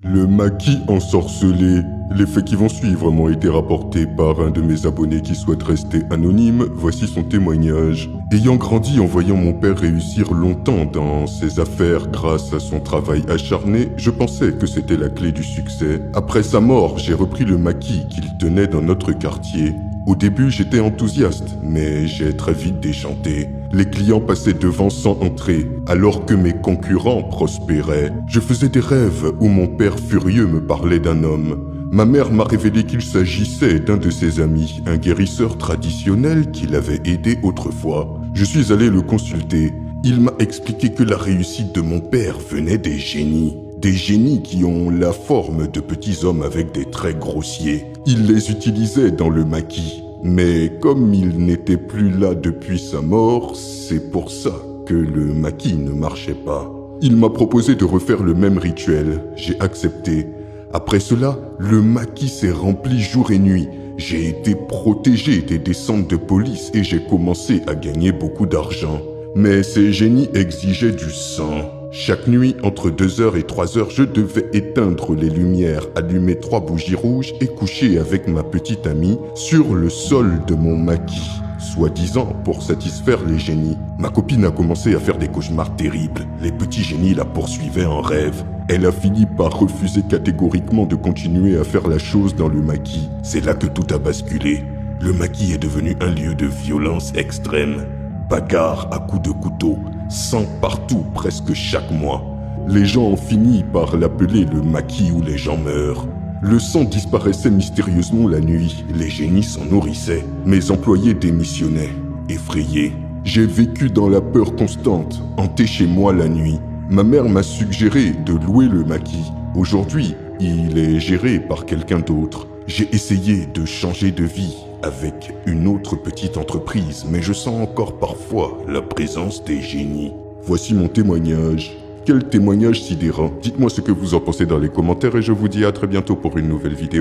Le maquis ensorcelé. Les faits qui vont suivre m'ont été rapportés par un de mes abonnés qui souhaite rester anonyme. Voici son témoignage. Ayant grandi en voyant mon père réussir longtemps dans ses affaires grâce à son travail acharné, je pensais que c'était la clé du succès. Après sa mort, j'ai repris le maquis qu'il tenait dans notre quartier. Au début, j'étais enthousiaste, mais j'ai très vite déchanté. Les clients passaient devant sans entrer, alors que mes concurrents prospéraient. Je faisais des rêves où mon père furieux me parlait d'un homme. Ma mère m'a révélé qu'il s'agissait d'un de ses amis, un guérisseur traditionnel qui l'avait aidé autrefois. Je suis allé le consulter. Il m'a expliqué que la réussite de mon père venait des génies. Des génies qui ont la forme de petits hommes avec des traits grossiers. Il les utilisait dans le maquis. Mais comme il n'était plus là depuis sa mort, c'est pour ça que le maquis ne marchait pas. Il m'a proposé de refaire le même rituel. J'ai accepté. Après cela, le maquis s'est rempli jour et nuit. J'ai été protégé des descentes de police et j'ai commencé à gagner beaucoup d'argent. Mais ces génies exigeaient du sang. Chaque nuit, entre 2h et 3h, je devais éteindre les lumières, allumer 3 bougies rouges et coucher avec ma petite amie sur le sol de mon maquis, soi-disant pour satisfaire les génies. Ma copine a commencé à faire des cauchemars terribles. Les petits génies la poursuivaient en rêve. Elle a fini par refuser catégoriquement de continuer à faire la chose dans le maquis. C'est là que tout a basculé. Le maquis est devenu un lieu de violence extrême. Bagarre à coups de couteau, sang partout presque chaque mois. Les gens ont fini par l'appeler le maquis où les gens meurent. Le sang disparaissait mystérieusement la nuit, les génies s'en nourrissaient. Mes employés démissionnaient, effrayés. J'ai vécu dans la peur constante, hanté chez moi la nuit. Ma mère m'a suggéré de louer le maquis. Aujourd'hui, il est géré par quelqu'un d'autre. J'ai essayé de changer de vie avec une autre petite entreprise, mais je sens encore parfois la présence des génies. Voici mon témoignage. Quel témoignage sidérant. Dites-moi ce que vous en pensez dans les commentaires et je vous dis à très bientôt pour une nouvelle vidéo.